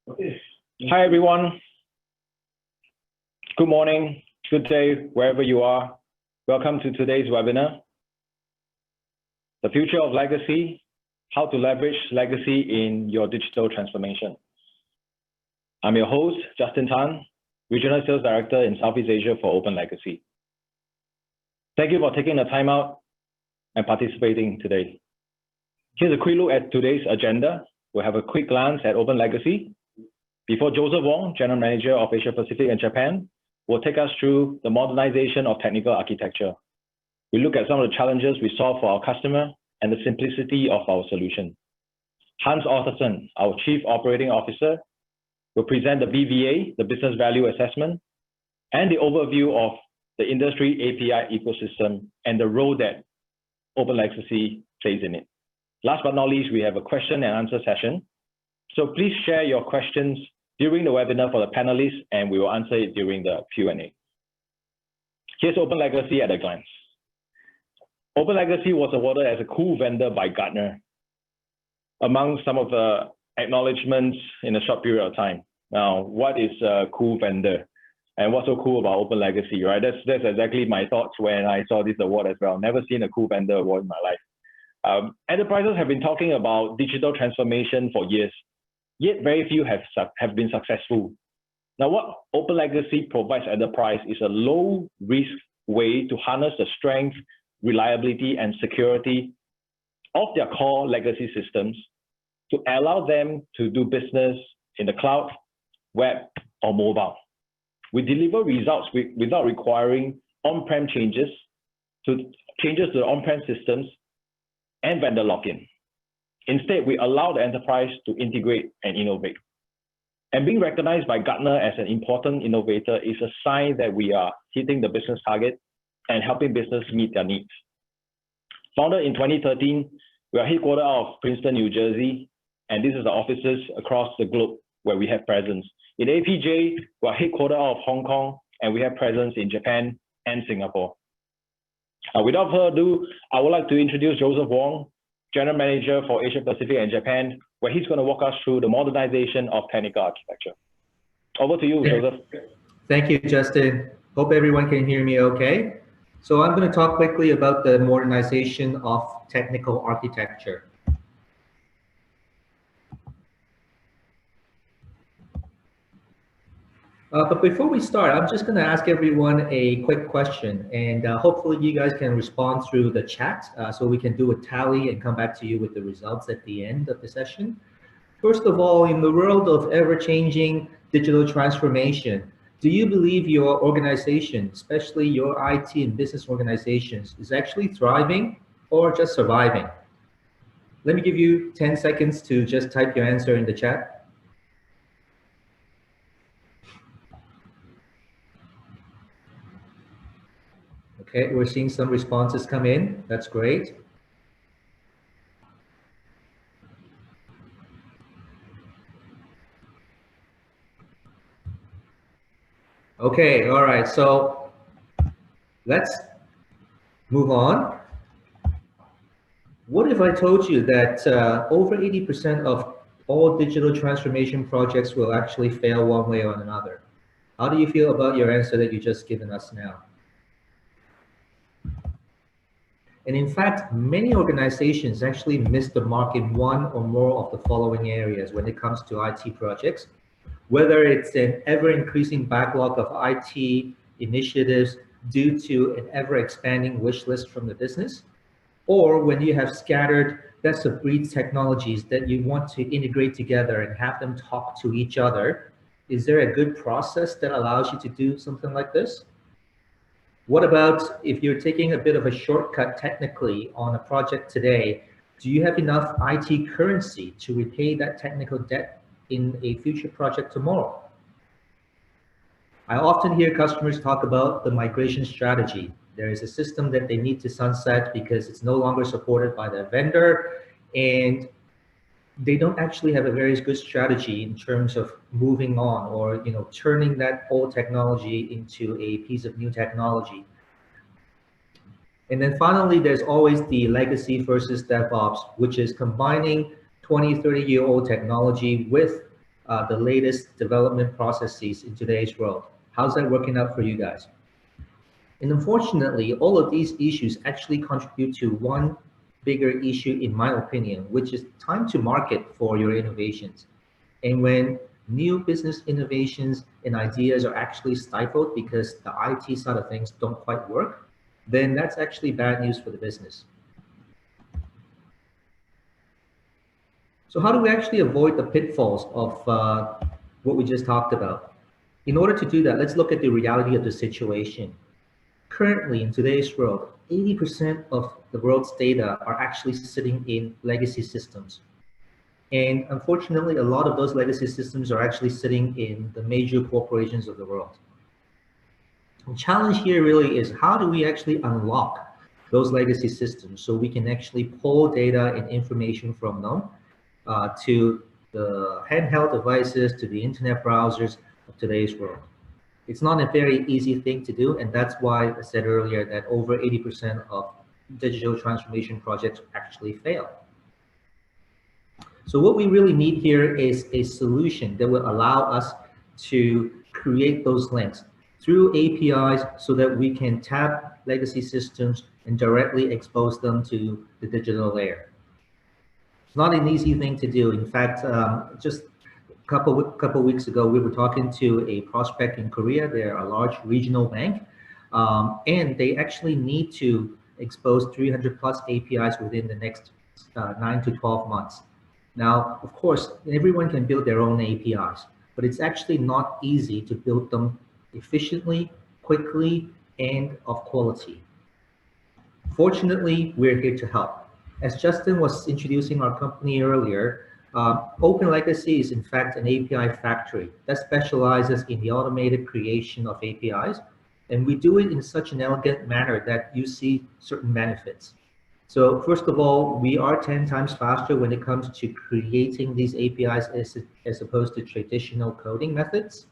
Hi, everyone. Good morning, good day, wherever you are. Welcome to today's webinar, The Future of Legacy, How to Leverage Legacy in Your Digital Transformation. I'm your host, Justin Tan, Regional Sales Director in Southeast Asia for OpenLegacy. Thank you for taking the time out and participating today. Here's a quick look at today's agenda. We'll have a quick glance at OpenLegacy before Joseph Wong, General Manager of Asia Pacific and Japan, will take us through the modernization of technical architecture. We look at some of the challenges we solve for our customer and the simplicity of our solution. Hans Ottersen, our Chief Operating Officer, will present the BVA, the Business Value Assessment, and the overview of the industry API ecosystem and the role that OpenLegacy plays in it. Last but not least, we have a question and answer session. So please share your questions during the webinar for the panelists, and we will answer it during the Q&A. Here's OpenLegacy at a glance. OpenLegacy was awarded as a cool vendor by Gartner, among some of the acknowledgements in a short period of time. Now, what is a cool vendor? And what's so cool about OpenLegacy, right? That's exactly my thoughts when I saw this award as well. Never seen a cool vendor award in my life. Enterprises have been talking about digital transformation for years, yet very few have been successful. Now, what OpenLegacy provides enterprise is a low-risk way to harness the strength, reliability, and security of their core legacy systems to allow them to do business in the cloud, web, or mobile. We deliver results without requiring on-prem changes to the on-prem systems and vendor lock-in. Instead, we allow the enterprise to integrate and innovate. And being recognized by Gartner as an important innovator is a sign that we are hitting the business target and helping business meet their needs. Founded in 2013, we are headquartered out of Princeton, New Jersey, and this is the offices across the globe where we have presence. In APJ, we are headquartered out of Hong Kong, and we have presence in Japan and Singapore. Without further ado, I would like to introduce Joseph Wong, General Manager for Asia Pacific and Japan, where he's going to walk us through the modernization of technical architecture. Over to you, Joseph. Thank you, Justin. Hope everyone can hear me okay. So I'm going to talk quickly about the modernization of technical architecture. But before we start, I'm just going to ask everyone a quick question, and hopefully you guys can respond through the chat so we can do a tally and come back to you with the results at the end of the session. First of all, in the world of ever-changing digital transformation, do you believe your organization, especially your IT and business organizations, is actually thriving or just surviving? Let me give you 10 seconds to just type your answer in the chat. Okay, we're seeing some responses come in. That's great. Okay, all right, so let's move on. What if I told you that over 80% of all digital transformation projects will actually fail one way or another? How do you feel about your answer that you just given us now? And in fact, many organizations actually miss the mark in one or more of the following areas when it comes to IT projects, whether it's an ever-increasing backlog of IT initiatives due to an ever-expanding wish list from the business, or when you have scattered best-of-breed technologies that you want to integrate together and have them talk to each other. Is there a good process that allows you to do something like this? What about if you're taking a bit of a shortcut technically on a project today? Do you have enough IT currency to repay that technical debt in a future project tomorrow? I often hear customers talk about the migration strategy. There is a system that they need to sunset because it's no longer supported by their vendor, and they don't actually have a very good strategy in terms of moving on or turning that old technology into a piece of new technology. And then finally, there's always the legacy versus DevOps, which is combining 20, 30-year-old technology with the latest development processes in today's world. How's that working out for you guys? And unfortunately, all of these issues actually contribute to one bigger issue, in my opinion, which is time to market for your innovations. And when new business innovations and ideas are actually stifled because the IT side of things don't quite work, then that's actually bad news for the business. So how do we actually avoid the pitfalls of what we just talked about? In order to do that, let's look at the reality of the situation. Currently, in today's world, 80% of the world's data are actually sitting in legacy systems. And unfortunately, a lot of those legacy systems are actually sitting in the major corporations of the world. The challenge here really is, how do we actually unlock those legacy systems so we can actually pull data and information from them to the handheld devices, to the internet browsers of today's world? It's not a very easy thing to do, and that's why I said earlier that over 80% of digital transformation projects actually fail. So what we really need here is a solution that will allow us to create those links through APIs so that we can tap legacy systems and directly expose them to the digital layer. It's not an easy thing to do. In fact, just couple weeks ago, we were talking to a prospect in Korea. They're a large regional bank, and they actually need to expose 300 plus APIs within the next 9 to 12 months. Now, of course, everyone can build their own APIs, but it's actually not easy to build them efficiently, quickly, and of quality. Fortunately, we're here to help. As Justin was introducing our company earlier, OpenLegacy is in fact an API factory that specializes in the automated creation of APIs, and we do it in such an elegant manner that you see certain benefits. So first of all, we are 10 times faster when it comes to creating these APIs as opposed to traditional coding methods.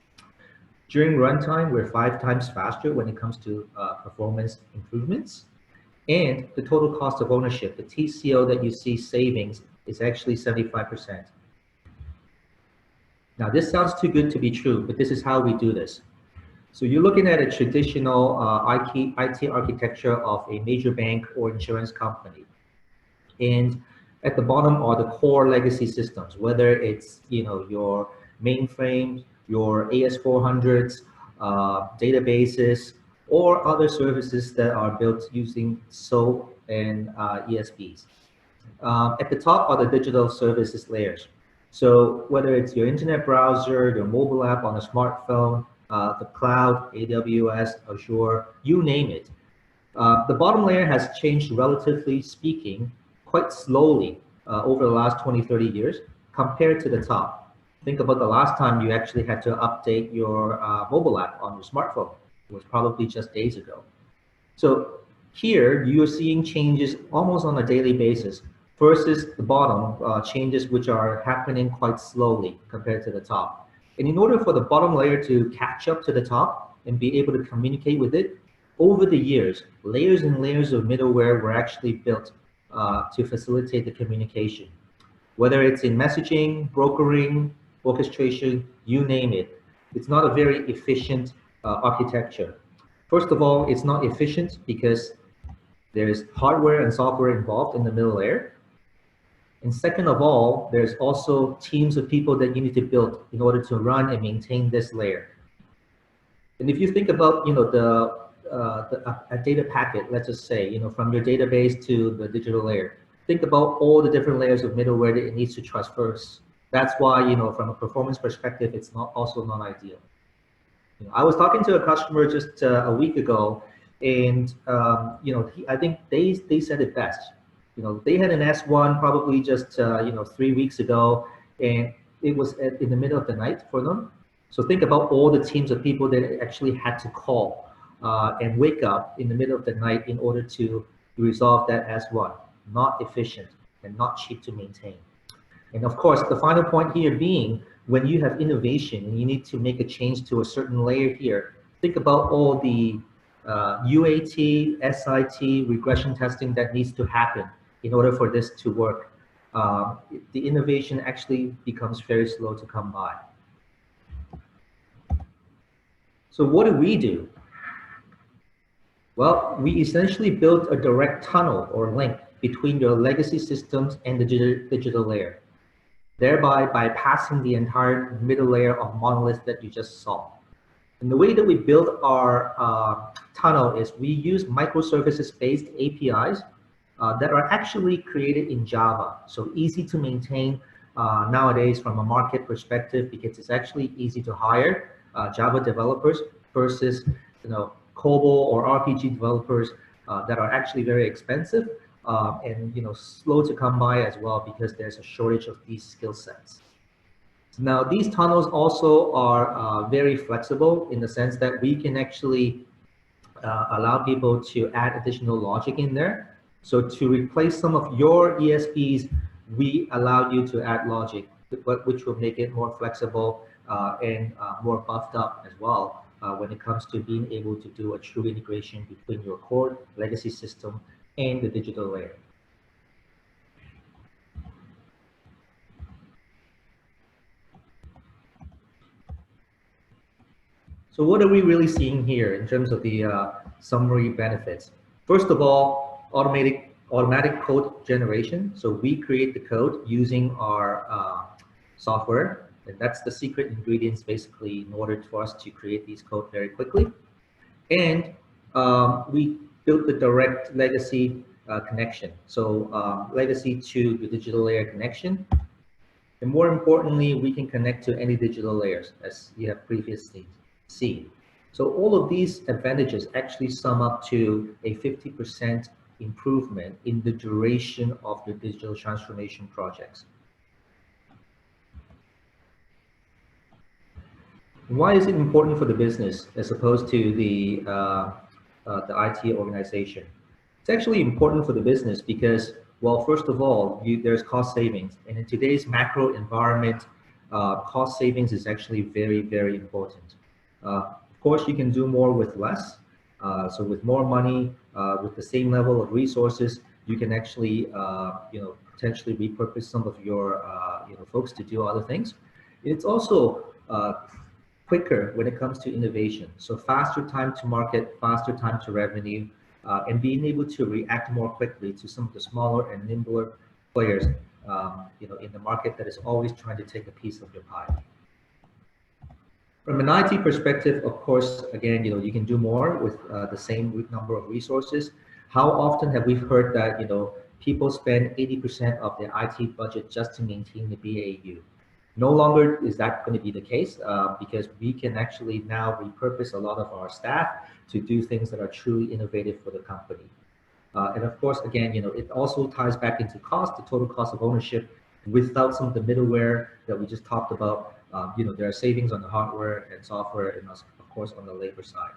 During runtime, we're 5 times faster when it comes to performance improvements. And the total cost of ownership, the TCO that you see savings, is actually 75%. Now, this sounds too good to be true, but this is how we do this. So you're looking at a traditional IT architecture of a major bank or insurance company. And at the bottom are the core legacy systems, whether it's your mainframe, your AS400s, databases, or other services that are built using SOAP and ESBs. At the top are the digital services layers. So whether it's your internet browser, your mobile app on a smartphone, the cloud, AWS, Azure, you name it. The bottom layer has changed, relatively speaking, quite slowly over the last 20, 30 years compared to the top. Think about the last time you actually had to update your mobile app on your smartphone. It was probably just days ago. So here you're seeing changes almost on a daily basis versus the bottom changes which are happening quite slowly compared to the top. And in order for the bottom layer to catch up to the top and be able to communicate with it, over the years, layers and layers of middleware were actually built to facilitate the communication. Whether it's in messaging, brokering, orchestration, you name it. It's not a very efficient architecture. First of all, it's not efficient because there's hardware and software involved in the middle layer. And second of all, there's also teams of people that you need to build in order to run and maintain this layer. And if you think about, a data packet, let's just say, from your database to the digital layer, think about all the different layers of middleware that it needs to traverse. That's why, from a performance perspective, it's also not ideal. I was talking to a customer just a week ago, and I think they said it best. They had an S1 probably just 3 weeks ago, and it was in the middle of the night for them. So think about all the teams of people that actually had to call and wake up in the middle of the night in order to resolve that S1. Not efficient and not cheap to maintain. And of course, the final point here being, when you have innovation and you need to make a change to a certain layer here, think about all the UAT, SIT, regression testing that needs to happen in order for this to work. the innovation actually becomes very slow to come by. So what do we do? Well, we essentially built a direct tunnel or link between your legacy systems and the digital layer, thereby bypassing the entire middle layer of monolith that you just saw. And the way that we build our tunnel is we use microservices-based APIs that are actually created in Java. So easy to maintain nowadays from a market perspective, because it's actually easy to hire Java developers versus COBOL or RPG developers that are actually very expensive and slow to come by as well, because there's a shortage of these skill sets. Now, these tunnels also are very flexible in the sense that we can actually allow people to add additional logic in there. So to replace some of your ESPs, we allow you to add logic, which will make it more flexible and more buffed up as well when it comes to being able to do a true integration between your core legacy system and the digital layer. So what are we really seeing here in terms of the summary benefits? First of all, automatic code generation. So we create the code using our software, and that's the secret ingredients basically in order for us to create these code very quickly. And we built the direct legacy connection. So legacy to the digital layer connection. And more importantly, we can connect to any digital layers as you have previously seen. So all of these advantages actually sum up to a 50% improvement in the duration of your digital transformation projects. Why is it important for the business as opposed to the IT organization? It's actually important for the business because, well, first of all, there's cost savings. And in today's macro environment, cost savings is actually very, very important. Of course, you can do more with less. So with more money, with the same level of resources, you can actually, potentially repurpose some of your, folks to do other things. It's also quicker when it comes to innovation. So faster time to market, faster time to revenue, and being able to react more quickly to some of the smaller and nimbler players, in the market that is always trying to take a piece of your pie. From an IT perspective, of course, again, you can do more with the same number of resources. How often have we heard that, people spend 80% of their IT budget just to maintain the BAU? No longer is that going to be the case because we can actually now repurpose a lot of our staff to do things that are truly innovative for the company. And of course, again, it also ties back into cost, the total cost of ownership. Without some of the middleware that we just talked about, there are savings on the hardware and software, and of course on the labor side.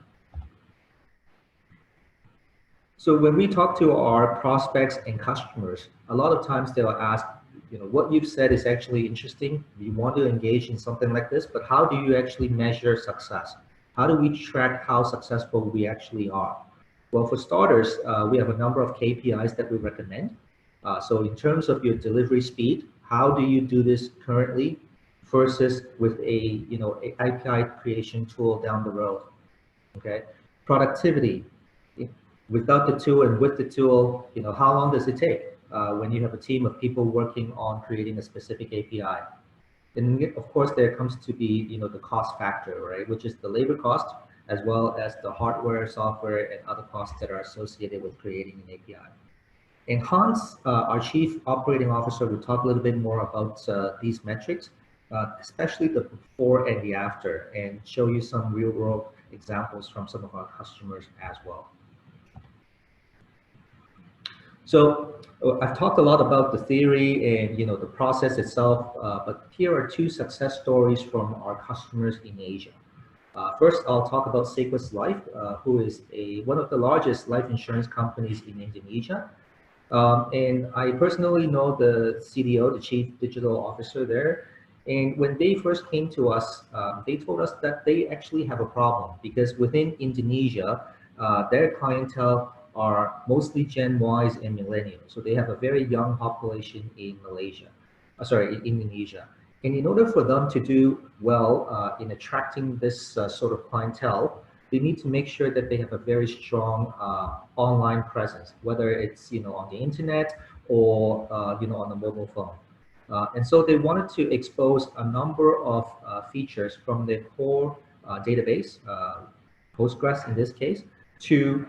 So when we talk to our prospects and customers, a lot of times they'll ask, what you've said is actually interesting. We want to engage in something like this, but how do you actually measure success? How do we track how successful we actually are? Well, for starters, we have a number of KPIs that we recommend. So in terms of your delivery speed, how do you do this currently versus with a API creation tool down the road? Okay, productivity. Without the tool and with the tool, how long does it take when you have a team of people working on creating a specific API? And of course, there comes to be the cost factor, right, which is the labor cost as well as the hardware, software, and other costs that are associated with creating an API. And Hans, our Chief Operating Officer, will talk a little bit more about these metrics, especially the before and the after, and show you some real-world examples from some of our customers as well. So I've talked a lot about the theory and the process itself, but here are two success stories from our customers in Asia. First, I'll talk about Sequus Life, who is one of the largest life insurance companies in Indonesia. And I personally know the CDO, the Chief Digital Officer there. And when they first came to us, they told us that they actually have a problem because within Indonesia, their clientele are mostly Gen Ys and millennials. So they have a very young population in in Indonesia. And in order for them to do well in attracting this sort of clientele, they need to make sure that they have a very strong online presence, whether it's on the internet or on the mobile phone. And so they wanted to expose a number of features from their core database, Postgres in this case, to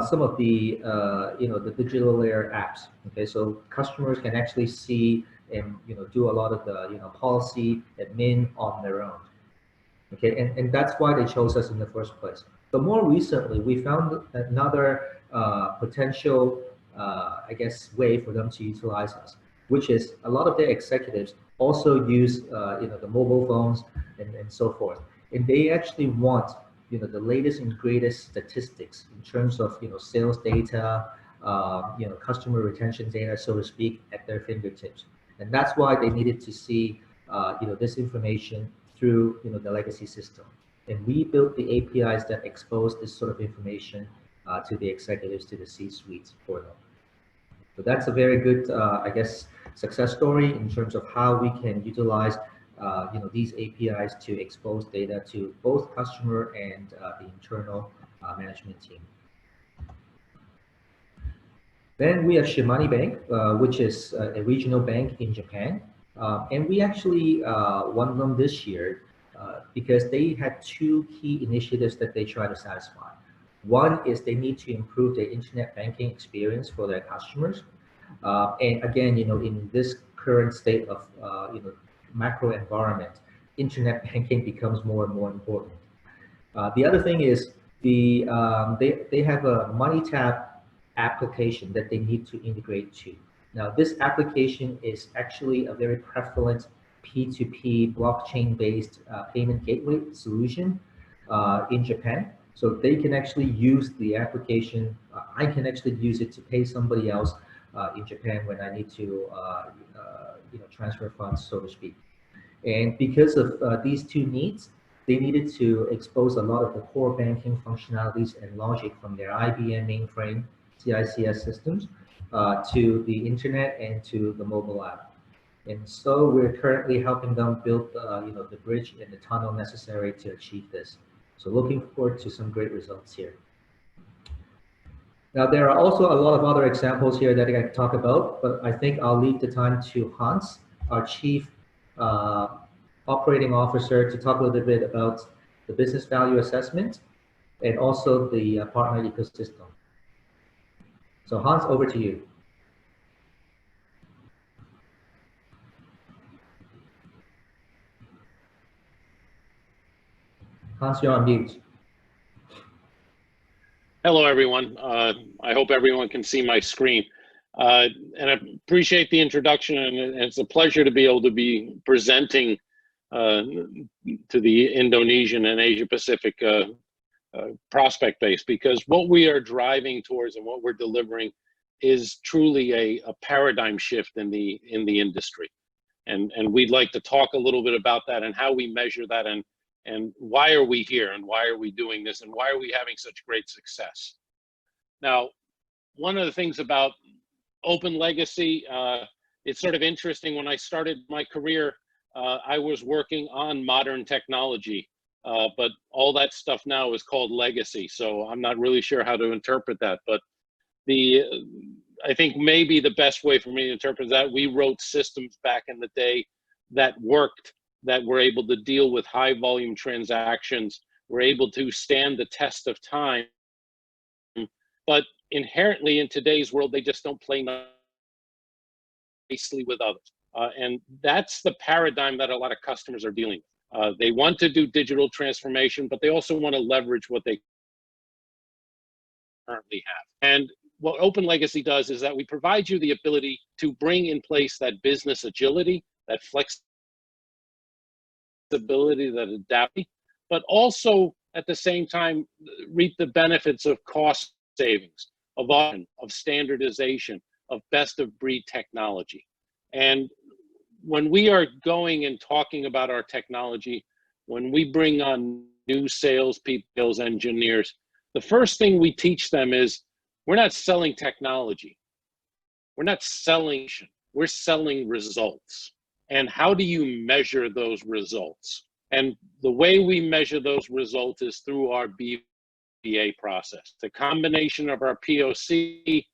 some of the the digital layer apps. Okay, so customers can actually see and do a lot of the policy admin on their own. Okay, and that's why they chose us in the first place. But more recently, we found another potential, I guess, way for them to utilize us, which is a lot of their executives also use the mobile phones and so forth, and they actually want the latest and greatest statistics in terms of sales data, customer retention data, so to speak, at their fingertips, and that's why they needed to see this information through the legacy system. And we built the APIs that expose this sort of information to the executives, to the C-suites for them. So that's a very good, I guess, success story in terms of how we can utilize these APIs to expose data to both customer and the internal management team. Then we have Shimane Bank, which is a regional bank in Japan. And we actually won them this year because they had two key initiatives that they try to satisfy. One is they need to improve their internet banking experience for their customers. And again, in this current state of macro environment, internet banking becomes more and more important. The other thing is they have a MoneyTap application that they need to integrate to. Now, this application is actually a very prevalent P2P blockchain-based payment gateway solution in Japan. So they can actually use the application. I can actually use it to pay somebody else in Japan when I need to transfer funds, so to speak. And because of these two needs, they needed to expose a lot of the core banking functionalities and logic from their IBM mainframe CICS systems to the internet and to the mobile app. And so we're currently helping them build the bridge and the tunnel necessary to achieve this. So looking forward to some great results here. Now, there are also a lot of other examples here that I can talk about, but I think I'll leave the time to Hans, our Chief Operating Officer, to talk a little bit about the business value assessment and also the partner ecosystem. So Hans, over to you. Hans, you're on mute. Hello, everyone. I hope everyone can see my screen. And I appreciate the introduction, and it's a pleasure to be able to be presenting to the Indonesian and Asia Pacific prospect base, because what we are driving towards and what we're delivering is truly a paradigm shift in the industry. And we'd like to talk a little bit about that and how we measure that, and why are we here, and why are we doing this, and why are we having such great success. Now, one of the things about OpenLegacy, it's sort of interesting. When I started my career, I was working on modern technology, but all that stuff now is called legacy. So I'm not really sure how to interpret that, but I think maybe the best way for me to interpret that, we wrote systems back in the day that worked, that were able to deal with high volume transactions, were able to stand the test of time, but inherently in today's world, they just don't play nicely with others. And that's the paradigm that a lot of customers are dealing with. They want to do digital transformation, but they also want to leverage what they currently have. And what OpenLegacy does is that we provide you the ability to bring in place that business agility, that flexibility, that adaptability, but also at the same time reap the benefits of cost savings, of standardization, of best of breed technology. And when we are going and talking about our technology, when we bring on new salespeople, sales engineers, the first thing we teach them is We're not selling technology. We're not selling, we're selling results. And how do you measure those results? And the way we measure those results is through our BVA process. The combination of our POC,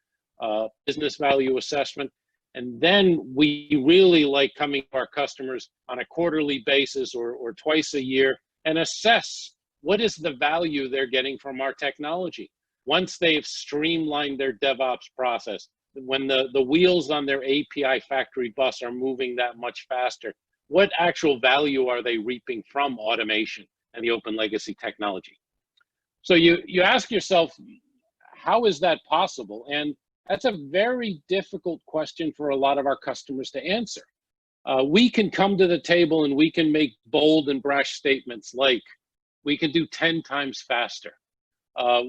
business value assessment, and then we really like coming to our customers on a quarterly basis or twice a year and assess what is the value they're getting from our technology. Once they've streamlined their DevOps process, when the wheels on their API factory bus are moving that much faster, what actual value are they reaping from automation and the OpenLegacy technology? So you ask yourself, how is that possible? And that's a very difficult question for a lot of our customers to answer. We can come to the table and we can make bold and brash statements like, we can do 10 times faster.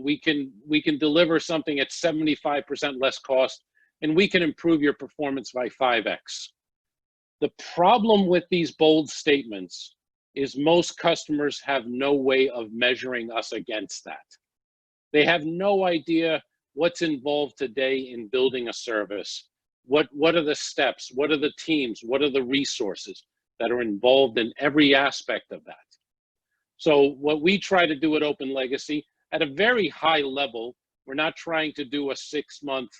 We can deliver something at 75% less cost, and we can improve your performance by 5x. The problem with these bold statements is most customers have no way of measuring us against that. They have no idea what's involved today in building a service. What are the steps? What are the teams? What are the resources that are involved in every aspect of that? So what we try to do at OpenLegacy, at a very high level, we're not trying to do a 6-month,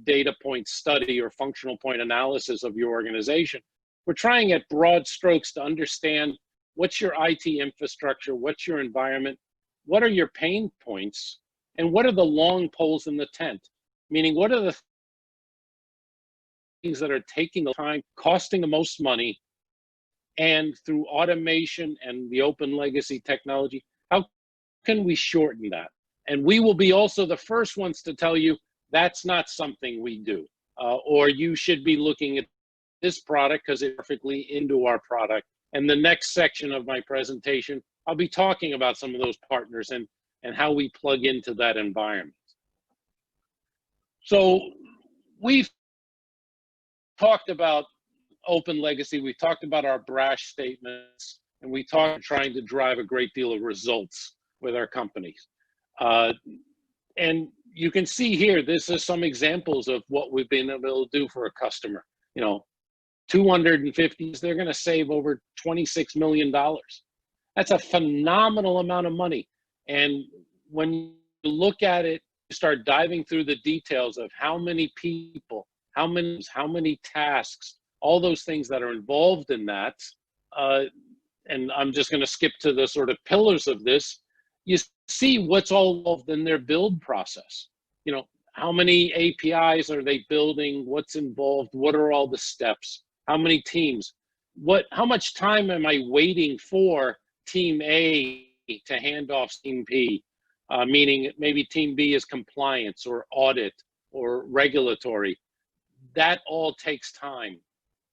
data point study or functional point analysis of your organization. We're trying at broad strokes to understand what's your IT infrastructure, what's your environment, what are your pain points, and what are the long poles in the tent? Meaning, what are the things that are taking the time, costing the most money, and through automation and the OpenLegacy technology, how can we shorten that? And we will be also the first ones to tell you that's not something we do, or you should be looking at this product because it's perfectly into our product. And the next section of my presentation, I'll be talking about some of those partners and how we plug into that environment. So we've talked about OpenLegacy, we talked about our brash statements, and we talked trying to drive a great deal of results with our companies. And you can see here, this is some examples of what we've been able to do for a customer. 250, they're going to save over $26 million. That's a phenomenal amount of money. And when you look at it, you start diving through the details of how many people, how many tasks, all those things that are involved in that. And I'm just going to skip to the sort of pillars of this. You see what's all involved in their build process. How many APIs are they building? What's involved? What are all the steps? How many teams? How much time am I waiting for team A to hand off team B? Meaning maybe team B is compliance or audit or regulatory. That all takes time.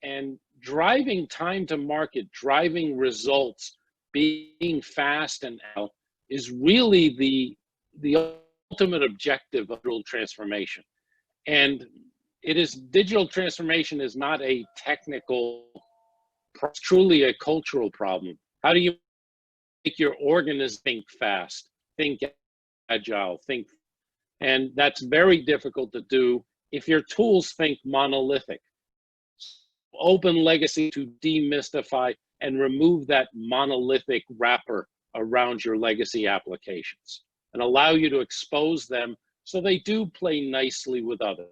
And driving time to market, driving results, being fast and out is really the ultimate objective of digital transformation. And digital transformation is not a technical, it's truly a cultural problem. How do you make your organism think fast, think agile, and that's very difficult to do if your tools think monolithic. OpenLegacy to demystify and remove that monolithic wrapper around your legacy applications and allow you to expose them so they do play nicely with others,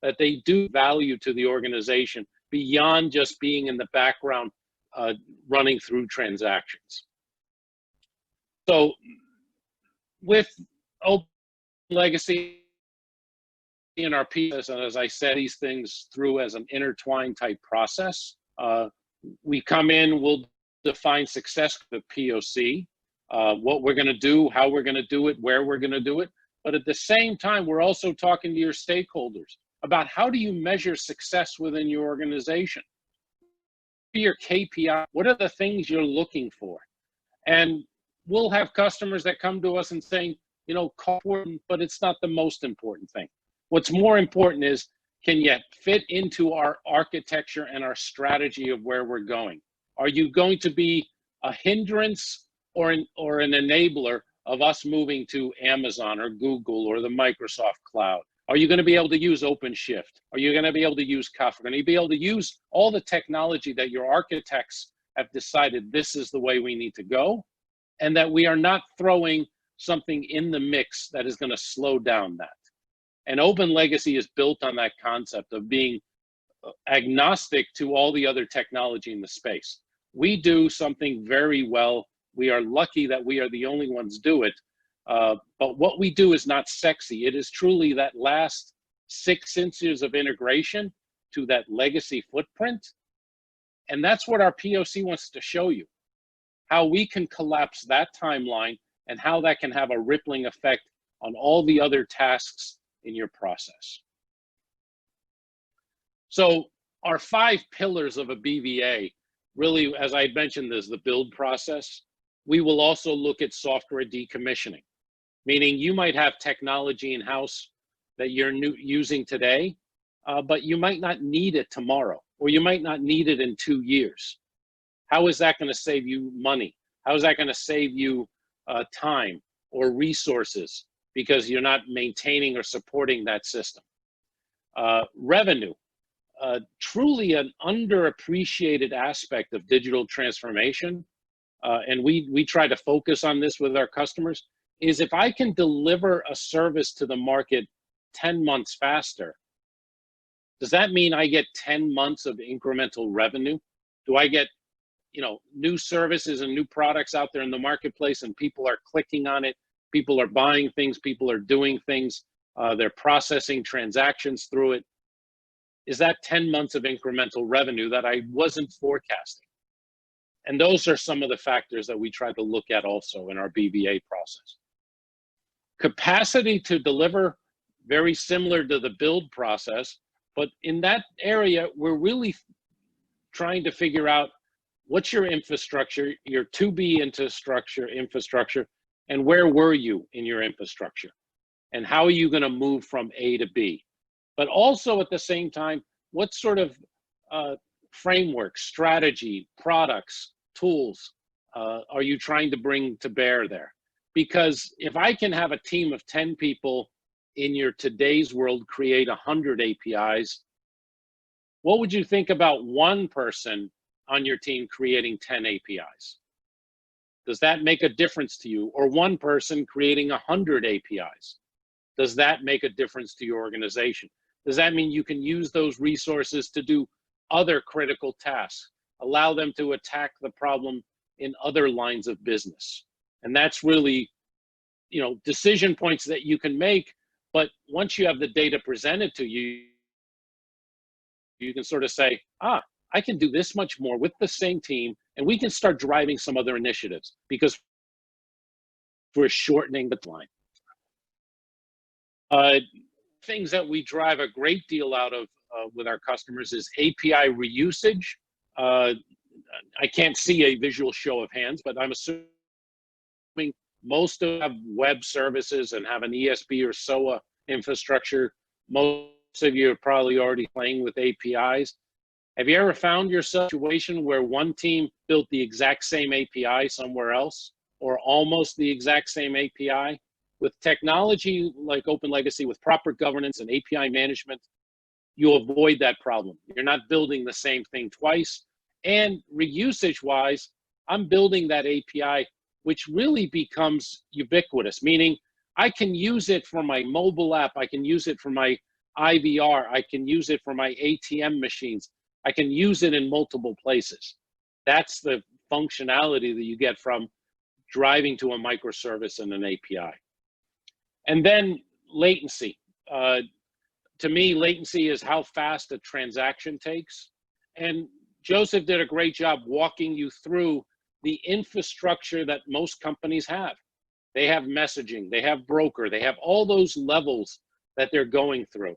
that they do value to the organization beyond just being in the background running through transactions. So with OpenLegacy in our pieces, and as I said, these things through as an intertwined type process. We come in, we'll define success with POC, what we're going to do, how we're going to do it, where we're going to do it. But at the same time, we're also talking to your stakeholders about how do you measure success within your organization? What are your KPI? What are the things you're looking for? And we'll have customers that come to us and saying, important, but it's not the most important thing. What's more important is, can you fit into our architecture and our strategy of where we're going? Are you going to be a hindrance or an enabler of us moving to Amazon or Google or the Microsoft cloud? Are you going to be able to use OpenShift? Are you going to be able to use Kafka? Are you going to be able to use all the technology that your architects have decided this is the way we need to go, and that we are not throwing something in the mix that is going to slow down that? And OpenLegacy is built on that concept of being agnostic to all the other technology in the space. We do something very well. We are lucky that we are the only ones do it. But what we do is not sexy. It is truly that last 6 inches of integration to that legacy footprint. And that's what our POC wants to show you, how we can collapse that timeline and how that can have a rippling effect on all the other tasks in your process. So our 5 pillars of a BVA, really, as I mentioned, there's the build process. We will also look at software decommissioning, meaning you might have technology in-house that you're using today, but you might not need it tomorrow, or you might not need it in 2 years. How is that going to save you money? How is that going to save you time or resources because you're not maintaining or supporting that system? Revenue, truly an underappreciated aspect of digital transformation, and we try to focus on this with our customers, is if I can deliver a service to the market 10 months faster, does that mean I get 10 months of incremental revenue? Do I get, new services and new products out there in the marketplace and people are clicking on it, people are buying things, people are doing things, they're processing transactions through it? Is that 10 months of incremental revenue that I wasn't forecasting? And those are some of the factors that we try to look at also in our BVA process. Capacity to deliver, very similar to the build process, but in that area, we're really trying to figure out what's your infrastructure, your to-be infrastructure, and where were you in your infrastructure? And how are you going to move from A to B? But also at the same time, what sort of framework, strategy, products, tools are you trying to bring to bear there? Because if I can have a team of 10 people in your today's world create 100 APIs, what would you think about one person on your team creating 10 APIs? Does that make a difference to you? Or one person creating 100 APIs? Does that make a difference to your organization? Does that mean you can use those resources to do other critical tasks, allow them to attack the problem in other lines of business? And that's really, decision points that you can make, but once you have the data presented to you, you can sort of say, I can do this much more with the same team, and we can start driving some other initiatives because we're shortening the line. Things that we drive a great deal out of with our customers is API reusage. I can't see a visual show of hands, but I'm assuming most of them have web services and have an ESBISOA infrastructure. Most of you are probably already playing with APIs. Have you ever found yourself in a situation where one team built the exact same API somewhere else, or almost the exact same API? With technology like OpenLegacy, with proper governance and API management, you avoid that problem. You're not building the same thing twice. And reusage-wise, I'm building that API, which really becomes ubiquitous, meaning I can use it for my mobile app, I can use it for my IVR, I can use it for my ATM machines, I can use it in multiple places. That's the functionality that you get from driving to a microservice and an API. And then latency. To me, latency is how fast a transaction takes. And Joseph did a great job walking you through the infrastructure that most companies have. They have messaging, they have broker, they have all those levels that they're going through.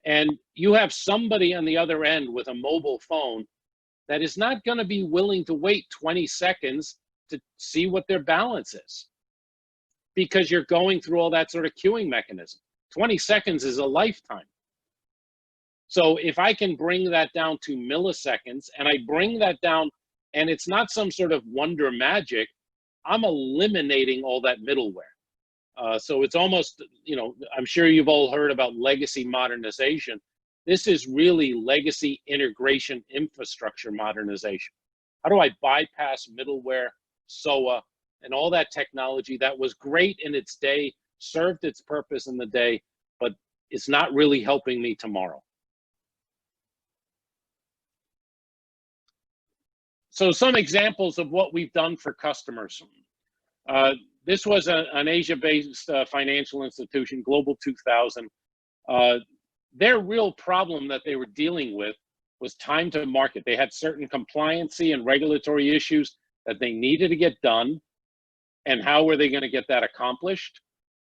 And you have somebody on the other end with a mobile phone that is not going to be willing to wait 20 seconds to see what their balance is, because you're going through all that sort of queuing mechanism. 20 seconds is a lifetime. So if I can bring that down to milliseconds, and I bring that down, and it's not some sort of wonder magic, I'm eliminating all that middleware. So it's almost, you know, I'm sure you've all heard about legacy modernization. This is really legacy integration infrastructure modernization. How do I bypass middleware, SOA, and all that technology that was great in its day, served its purpose in the day, but it's not really helping me tomorrow? So some examples of what we've done for customers. This was an Asia-based financial institution, Global 2000. Their real problem that they were dealing with was time to market. They had certain compliancy and regulatory issues that they needed to get done, and how were they going to get that accomplished?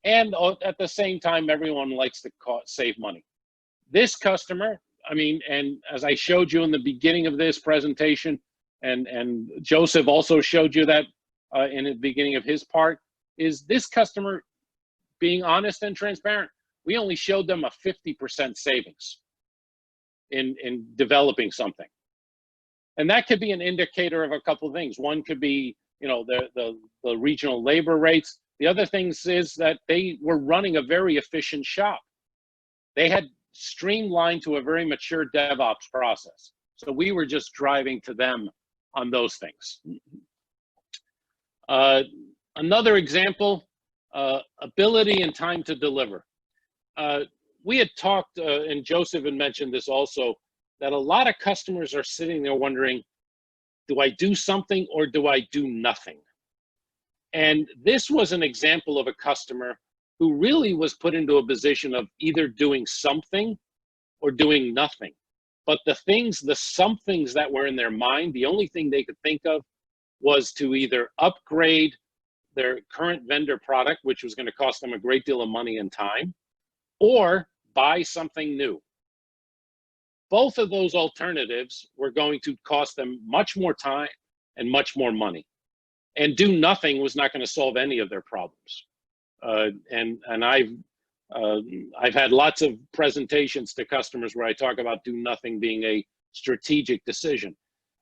And at the same time, everyone likes to save money. This customer, I mean, and as I showed you in the beginning of this presentation, and Joseph also showed you that in the beginning of his part, is this customer being honest and transparent. We only showed them a 50% savings in developing something. And that could be an indicator of a couple of things. One could be, you know, the regional labor rates. The other things is that they were running a very efficient shop. They had streamlined to a very mature DevOps process. So we were just driving to them on those things. Another example, ability and time to deliver. We had talked, and Joseph had mentioned this also, that a lot of customers are sitting there wondering, do I do something or do I do nothing? And this was an example of a customer who really was put into a position of either doing something or doing nothing. But the somethings that were in their mind, the only thing they could think of was to either upgrade their current vendor product, which was going to cost them a great deal of money and time, or buy something new. Both of those alternatives were going to cost them much more time and much more money. And do nothing was not going to solve any of their problems. And I've had lots of presentations to customers where I talk about do nothing being a strategic decision.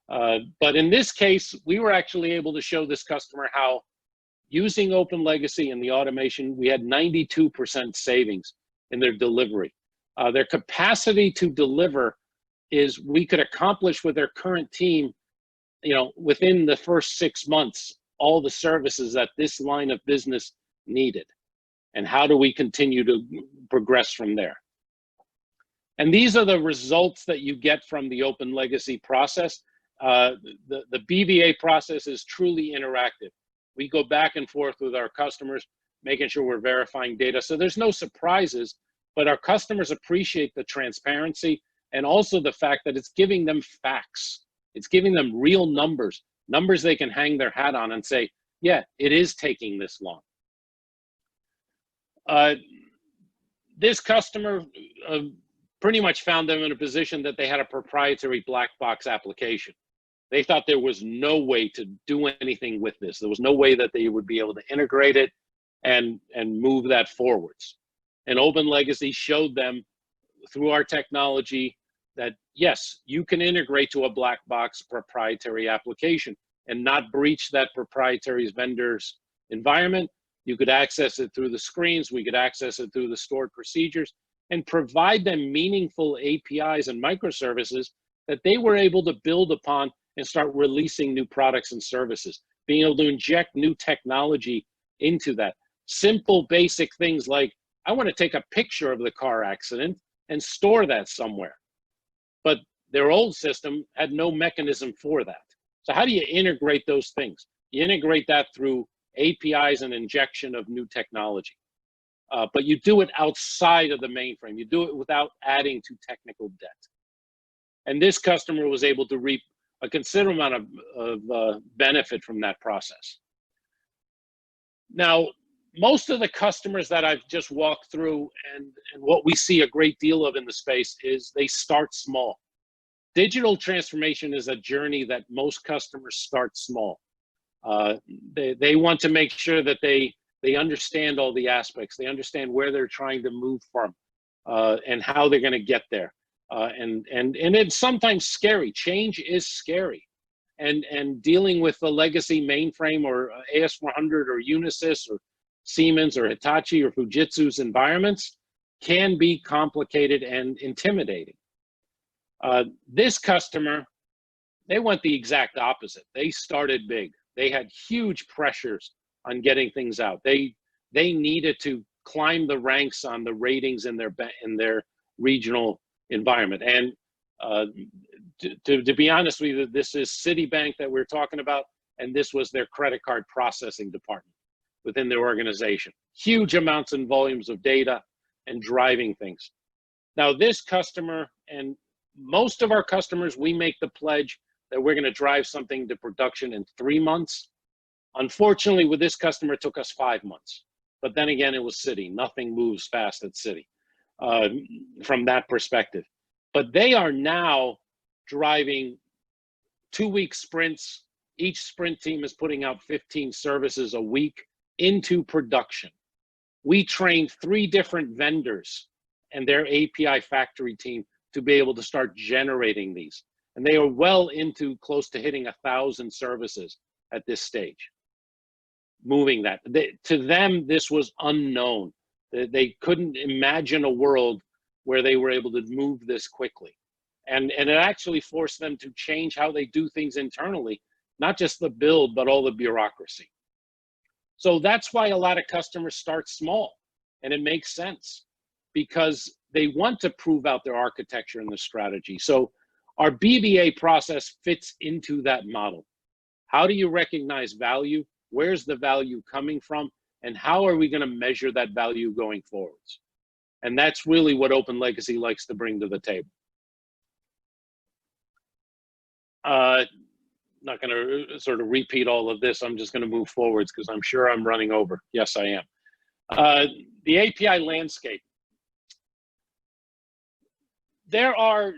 But in this case, we were actually able to show this customer how using OpenLegacy and the automation, we had 92% savings in their delivery. Their capacity to deliver is we could accomplish with their current team, you know, within the first 6 months, all the services that this line of business needed. And how do we continue to progress from there? And these are the results that you get from the OpenLegacy process. The BVA process is truly interactive. We go back and forth with our customers, making sure we're verifying data. So there's no surprises, but our customers appreciate the transparency and also the fact that it's giving them facts. It's giving them real numbers they can hang their hat on and say, yeah, it is taking this long. This customer pretty much found them in a position that they had a proprietary black box application. They thought there was no way to do anything with this. There was no way that they would be able to integrate it and move that forwards. And OpenLegacy showed them through our technology that, yes, you can integrate to a black box proprietary application and not breach that proprietary vendor's environment. You could access it through the screens. We could access it through the stored procedures and provide them meaningful APIs and microservices that they were able to build upon and start releasing new products and services, being able to inject new technology into that. Simple, basic things like, I want to take a picture of the car accident and store that somewhere. But their old system had no mechanism for that. So how do you integrate those things? You integrate that through APIs and injection of new technology. But you do it outside of the mainframe. You do it without adding to technical debt. And this customer was able to reap a considerable amount of benefit from that process. Now, most of the customers that I've just walked through and what we see a great deal of in the space is they start small. Digital transformation is a journey that most customers start small. They want to make sure that they understand all the aspects. They understand where they're trying to move from and how they're going to get there. And it's sometimes scary. Change is scary. and dealing with the legacy mainframe or AS400 or Unisys or Siemens or Hitachi or Fujitsu's environments can be complicated and intimidating. This customer, they went the exact opposite. They started big. They had huge pressures on getting things out. They needed to climb the ranks on the ratings in their regional environment. And to be honest with you, this is Citibank that we're talking about, and this was their credit card processing department within their organization. Huge amounts and volumes of data and driving things. Now this customer, and most of our customers, we make the pledge that we're going to drive something to production in 3 months. Unfortunately, with this customer, it took us 5 months. But then again, it was Citi. Nothing moves fast at Citi from that perspective. But they are now driving 2-week sprints. Each sprint team is putting out 15 services a week into production. We trained 3 different vendors and their API factory team to be able to start generating these. And they are well into close to hitting 1,000 services at this stage. Moving that. To them, this was unknown. They couldn't imagine a world where they were able to move this quickly. And it actually forced them to change how they do things internally, not just the build, but all the bureaucracy. So that's why a lot of customers start small, and it makes sense because they want to prove out their architecture and the strategy. So our BBA process fits into that model. How do you recognize value? Where's the value coming from? And how are we going to measure that value going forwards? And that's really what OpenLegacy likes to bring to the table. Not going to sort of repeat all of this. I'm just going to move forwards because I'm sure I'm running over. Yes, I am. The API landscape. There are,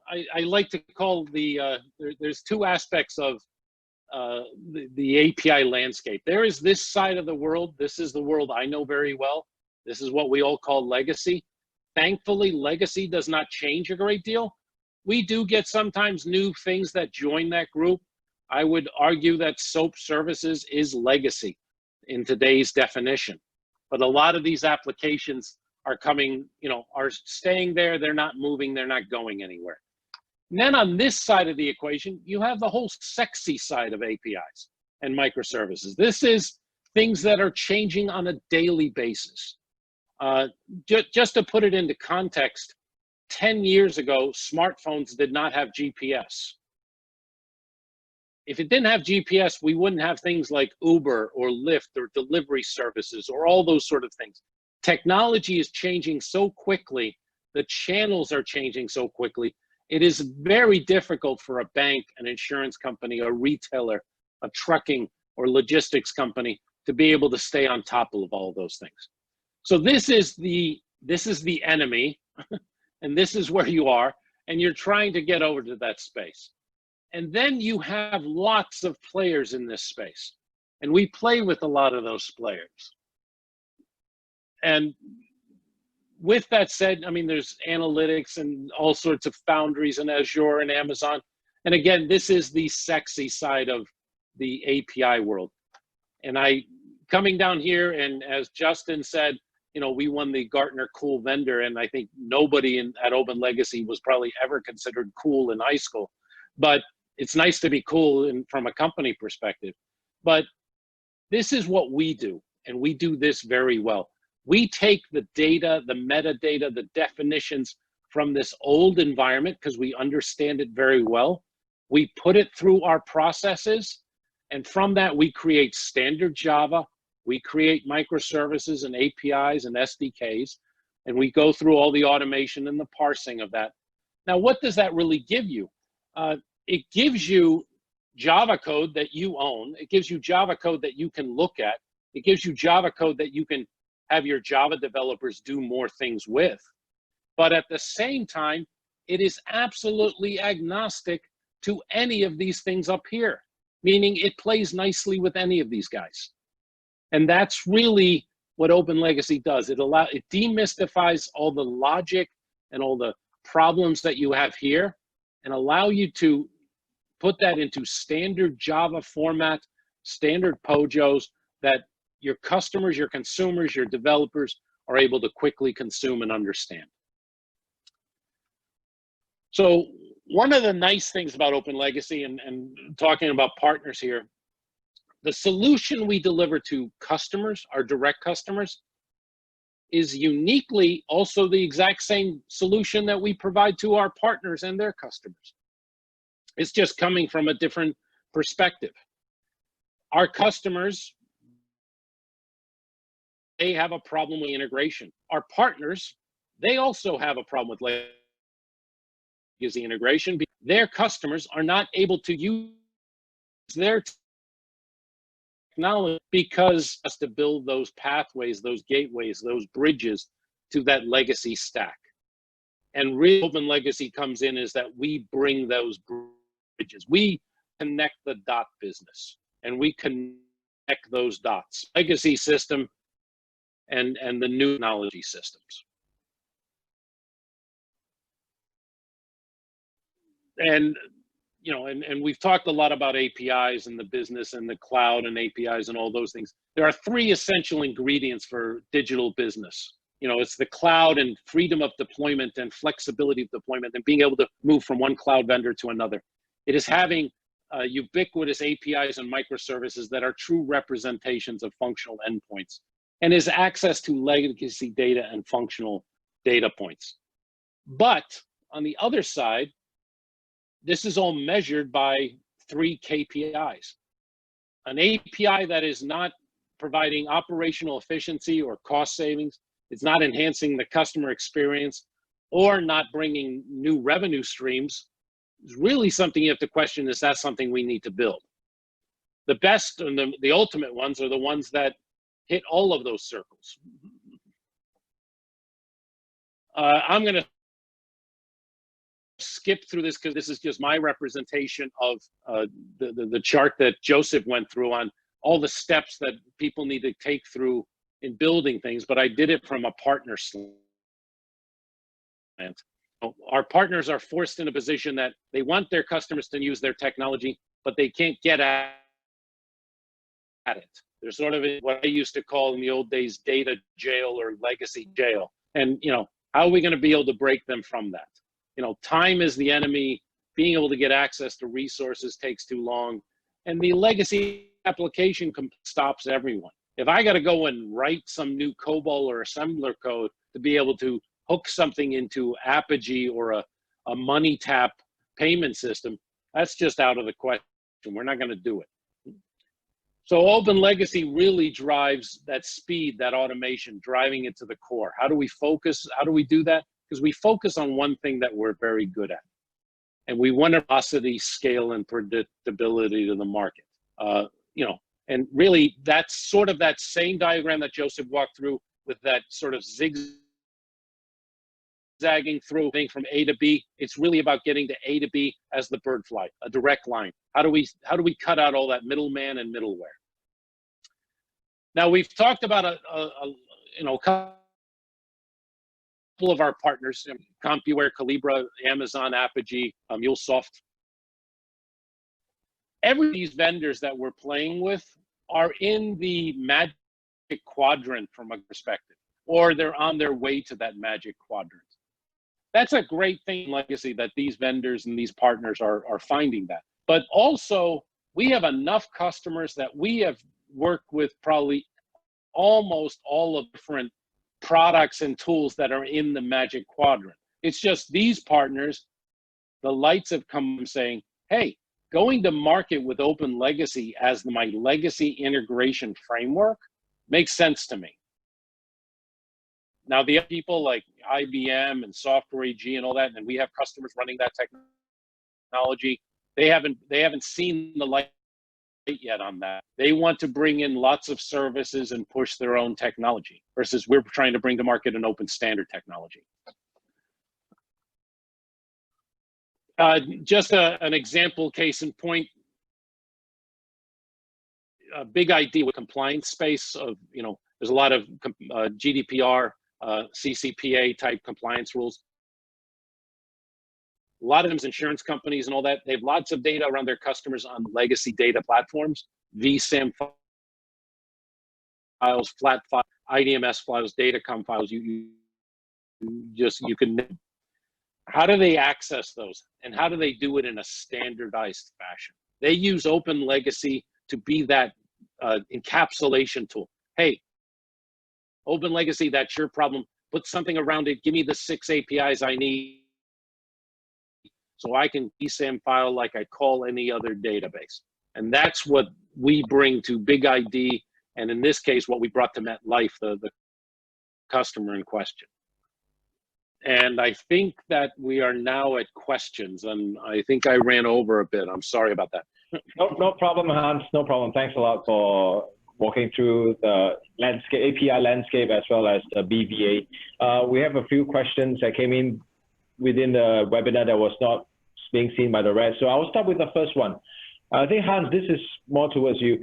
I like to call there's 2 aspects of the API landscape. There is this side of the world. This is the world I know very well. This is what we all call legacy. Thankfully, legacy does not change a great deal. We do get sometimes new things that join that group. I would argue that SOAP services is legacy in today's definition. But a lot of these applications are coming, are staying there. They're not moving. They're not going anywhere. And then on this side of the equation, you have the whole sexy side of APIs and microservices. This is things that are changing on a daily basis. Just to put it into context, 10 years ago, smartphones did not have GPS. If it didn't have GPS, we wouldn't have things like Uber or Lyft or delivery services or all those sort of things. Technology is changing so quickly. The channels are changing so quickly. It is very difficult for a bank, an insurance company, a retailer, a trucking or logistics company to be able to stay on top of all those things. So this is the enemy, and this is where you are, and you're trying to get over to that space. And then you have lots of players in this space, and we play with a lot of those players. And with that said, I mean, there's analytics and all sorts of foundries and Azure and Amazon. And again, this is the sexy side of the API world. And coming down here, and as Justin said, we won the Gartner Cool Vendor, and I think nobody at OpenLegacy was probably ever considered cool in high school. But it's nice to be cool from a company perspective. But this is what we do, and we do this very well. We take the data, the metadata, the definitions from this old environment because we understand it very well. We put it through our processes, and from that, we create standard Java. We create microservices and APIs and SDKs, and we go through all the automation and the parsing of that. Now, what does that really give you? It gives you Java code that you own. It gives you Java code that you can look at. It gives you Java code that you can have your Java developers do more things with. But at the same time, it is absolutely agnostic to any of these things up here, meaning it plays nicely with any of these guys. And that's really what OpenLegacy does. It demystifies all the logic and all the problems that you have here and allow you to put that into standard Java format, standard POJOs that your customers, your consumers, your developers are able to quickly consume and understand. So one of the nice things about OpenLegacy, and talking about partners here, the solution we deliver to customers, our direct customers, is uniquely also the exact same solution that we provide to our partners and their customers. It's just coming from a different perspective. Our customers, they have a problem with integration. Our partners, they also have a problem with legacy integration. Their customers are not able to use their technology because has to build those pathways, those gateways, those bridges to that legacy stack. And real OpenLegacy comes in is that we bring those bridges. We connect the dot business, and we connect those dots. Legacy system and the new technology systems. And you know, and we've talked a lot about APIs and the business and the cloud and APIs and all those things. There are three essential ingredients for digital business. You know, it's the cloud and freedom of deployment and flexibility of deployment and being able to move from one cloud vendor to another. It is having ubiquitous APIs and microservices that are true representations of functional endpoints, and is access to legacy data and functional data points. But on the other side, this is all measured by 3 KPIs. An API that is not providing operational efficiency or cost savings, it's not enhancing the customer experience, or not bringing new revenue streams, is really something you have to question, is that something we need to build? The best and the ultimate ones are the ones that hit all of those circles. I'm going to skip through this because this is just my representation of the chart that Joseph went through on all the steps that people need to take through in building things, but I did it from a partner slant. Our partners are forced in a position that they want their customers to use their technology, but they can't get at it. They're sort of in what I used to call in the old days data jail or legacy jail. And you know, how are we going to be able to break them from that? You know, time is the enemy. Being able to get access to resources takes too long. And the legacy application stops everyone. If I got to go and write some new COBOL or assembler code to be able to hook something into Apogee or a money tap payment system, that's just out of the question. We're not going to do it. So OpenLegacy really drives that speed, that automation, driving it to the core. How do we focus? How do we do that? Because we focus on one thing that we're very good at. And we want velocity, scale, and predictability to the market. You know, and really that's sort of that same diagram that Joseph walked through with that sort of zigzagging through thing from A to B. It's really about getting to A to B as the bird fly, a direct line. How do we cut out all that middleman and middleware? Now we've talked about you know, couple of our partners, CompuWare, Calibra, Amazon, Apogee, MuleSoft. Every of these vendors that we're playing with are in the magic quadrant from a perspective, or they're on their way to that magic quadrant. That's a great thing in legacy, that these vendors and these partners are finding that. But also, we have enough customers that we have worked with probably almost all of different products and tools that are in the magic quadrant. It's just these partners, the lights have come saying, hey, going to market with OpenLegacy as my legacy integration framework makes sense to me. Now, the people like IBM and Software AG and all that, and we have customers running that technology, they haven't seen the light yet on that. They want to bring in lots of services and push their own technology, versus we're trying to bring to market an open standard technology. Just an example, case in point, a big idea with compliance space of, you know, there's a lot of GDPR, CCPA type compliance rules. A lot of them is insurance companies and all that. They have lots of data around their customers on legacy data platforms, vSAM files, flat files, IDMS files, datacom files. You can. How do they access those, and how do they do it in a standardized fashion? They use OpenLegacy to be that encapsulation tool. Hey, OpenLegacy, that's your problem. Put something around it. Give me the 6 APIs I need so I can vSAM file like I call any other database. And that's what we bring to Big ID, and in this case, what we brought to MetLife, the customer in question. And I think that we are now at questions, and I think I ran over a bit. I'm sorry about that. No problem, Hans. No problem. Thanks a lot for walking through the landscape, API landscape, as well as the BVA. We have a few questions that came in within the webinar that was not being seen by the rest. So I will start with the first one. I think, Hans, this is more towards you.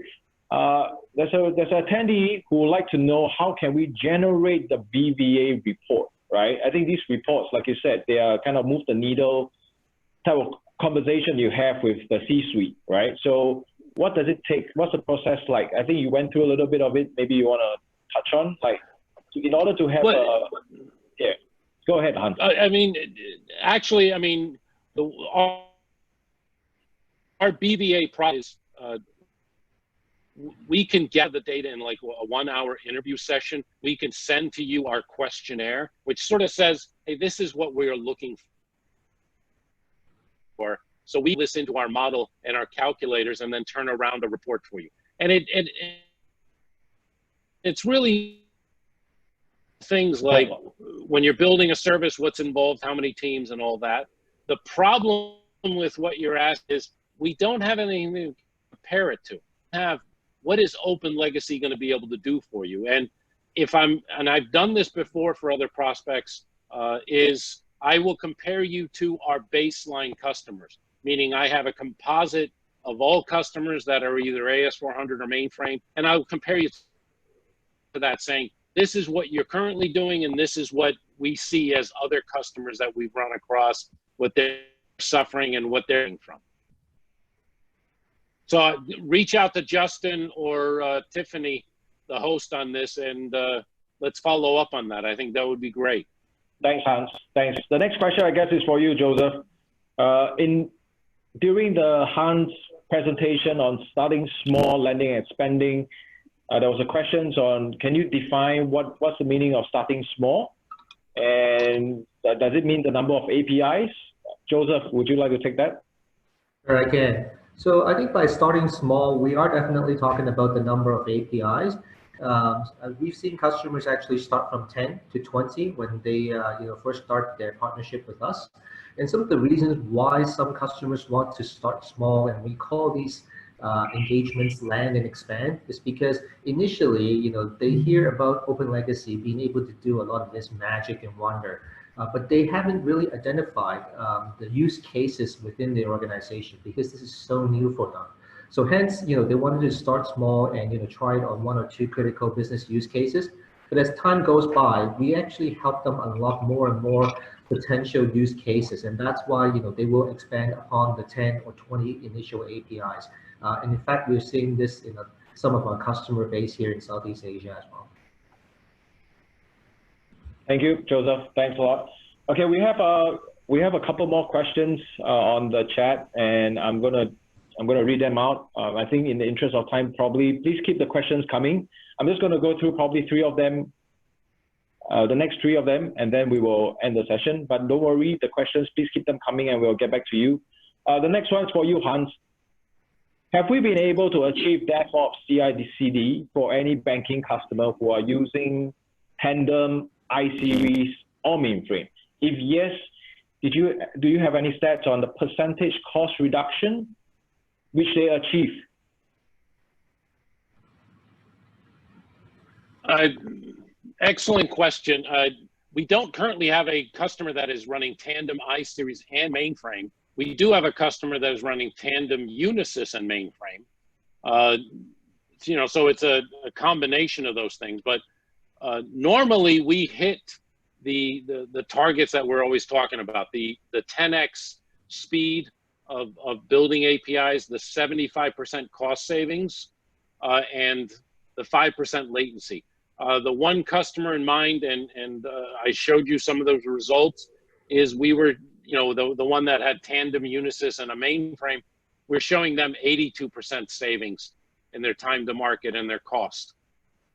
There's an attendee who would like to know how can we generate the BVA report, right? I think these reports, like you said, they are kind of move the needle type of conversation you have with the C-suite, right? So what does it take? What's the process like? I think you went through a little bit of it. Maybe you want to touch on, like, in order to have yeah. Go ahead, Hans. I mean, actually, I mean, our BVA process, we can get the data in like a 1-hour interview session. We can send to you our questionnaire, which sort of says, hey, this is what we're looking for. So we listen to our model and our calculators and then turn around a report for you. And it's really things like when you're building a service, what's involved, how many teams and all that. The problem with what you're asked is we don't have anything to compare it to. What is OpenLegacy going to be able to do for you? And I've done this before for other prospects, is I will compare you to our baseline customers, meaning I have a composite of all customers that are either AS400 or mainframe, and I will compare you to that saying, this is what you're currently doing, and this is what we see as other customers that we've run across, what they're suffering and what they're from. So reach out to Justin or Tiffany, the host on this, and let's follow up on that. I think that would be great. Thanks, Hans. Thanks. The next question, I guess, is for you, Joseph. During the Hans presentation on starting small, lending, and expanding, there was a question on, can you define what's the meaning of starting small? And does it mean the number of APIs? Joseph, would you like to take that? Sure, I can. So I think by starting small, we are definitely talking about the number of APIs. We've seen customers actually start from 10 to 20 when they first start their partnership with us. And some of the reasons why some customers want to start small, and we call these engagements land and expand, is because initially, they hear about OpenLegacy being able to do a lot of this magic and wonder, but they haven't really identified the use cases within the organization because this is so new for them. So hence, they wanted to start small and try it on 1 or 2 critical business use cases. But as time goes by, we actually help them unlock more and more potential use cases, and that's why they will expand upon the 10 or 20 initial APIs. And in fact, we're seeing this in some of our customer base here in Southeast Asia as well. Thank you, Joseph. Thanks a lot. Okay, we have a couple more questions on the chat, and I'm gonna read them out. I think in the interest of time, probably please keep the questions coming. I'm just gonna go through probably 3 of them, the next 3 of them, and then we will end the session. But don't worry, the questions, please keep them coming, and we'll get back to you. The next one is for you, Hans. Have we been able to achieve DevOps CI/CD for any banking customer who are using Tandem, iSeries, or mainframe? If yes, do you have any stats on the percentage cost reduction which they achieve? Excellent question. We don't currently have a customer that is running Tandem, iSeries, and mainframe. We do have a customer that is running Tandem, Unisys, and mainframe. So it's a combination of those things. But normally we hit the targets that we're always talking about, the 10x speed of building APIs, the 75% cost savings, and the 5% latency. The one customer in mind, and I showed you some of those results, is we were, the one that had Tandem, Unisys, and a mainframe, we're showing them 82% savings in their time to market and their cost.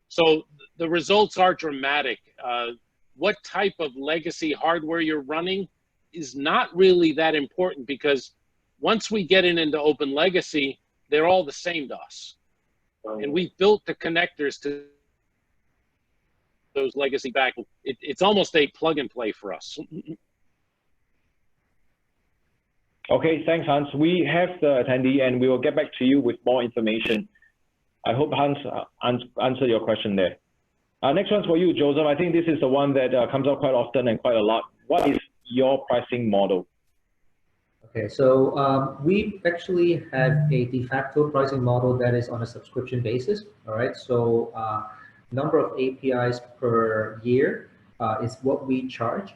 So the results are dramatic. What type of legacy hardware you're running is not really that important, because once we get into OpenLegacy, they're all the same to us. And we've built the connectors to those legacy back. It's almost a plug and play for us. Okay, thanks, Hans. We have the attendee, and we will get back to you with more information. I hope Hans answered your question there. Next one's for you, Joseph. I think this is the one that comes up quite often and quite a lot. What is your pricing model? Okay, so we actually have a de facto pricing model that is on a subscription basis. All right, so number of APIs per year is what we charge.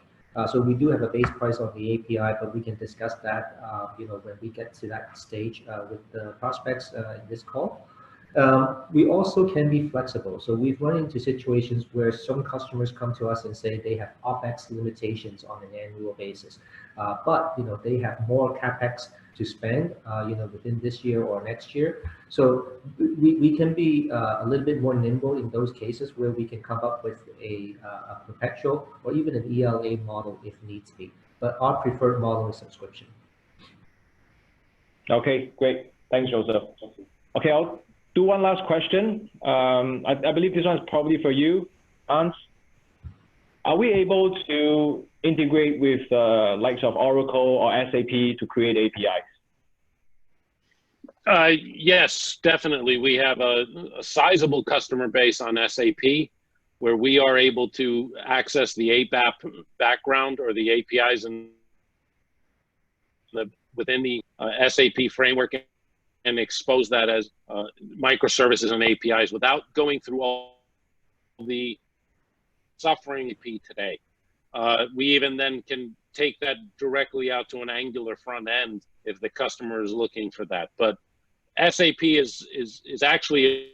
So we do have a base price on the API, but we can discuss that when we get to that stage with the prospects in this call. We also can be flexible. So we've run into situations where some customers come to us and say they have OpEx limitations on an annual basis, but they have more CapEx to spend within this year or next year. So we can be a little bit more nimble in those cases where we can come up with a perpetual or even an ELA model if needs be. But our preferred model is subscription. Okay, great. Thanks, Joseph. Okay, I'll do one last question. I believe this one's probably for you, Hans. Are we able to integrate with likes of Oracle or SAP to create APIs? Yes, definitely. We have a sizable customer base on SAP where we are able to access the ABAP background or the APIs within the SAP framework and expose that as microservices and APIs without going through all the suffering AP today. We even then can take that directly out to an Angular front end if the customer is looking for that. But SAP is actually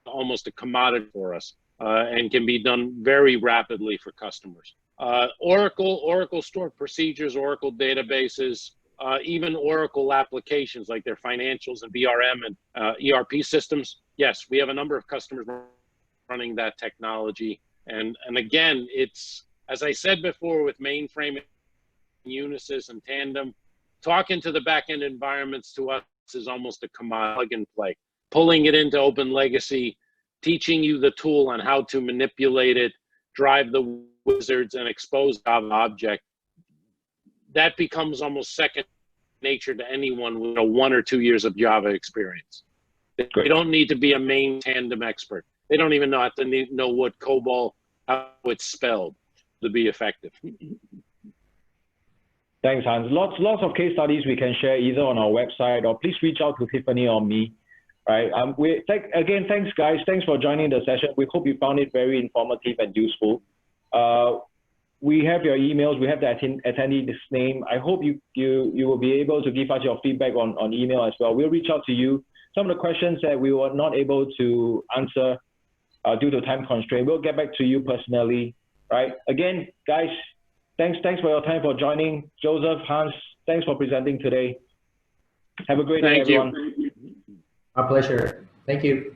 almost a commodity for us and can be done very rapidly for customers. Oracle stored procedures, Oracle databases, even Oracle applications like their financials and BRM and ERP systems. Yes, we have a number of customers running that technology. And again, it's, as I said before, with mainframe, Unisys and Tandem, talking to the backend environments to us is almost a commodity plug and play. Pulling it into OpenLegacy, teaching you the tool on how to manipulate it, drive the wizards, and expose Java object, that becomes almost second nature to anyone with 1 or 2 years of Java experience. They don't need to be a main Tandem expert. They don't even have to know what COBOL, how it's spelled to be effective. Thanks, Hans. Lots of case studies we can share either on our website or please reach out to Tiffany or me. Right. Again, thanks, guys. Thanks for joining the session. We hope you found it very informative and useful. We have your emails. We have the attendee's name. I hope you will be able to give us your feedback on email as well. We'll reach out to you. Some of the questions that we were not able to answer due to time constraint, we'll get back to you personally. Right. Again, guys, thanks for your time for joining. Joseph, Hans, thanks for presenting today. Have a great day, everyone. Our pleasure. Thank you.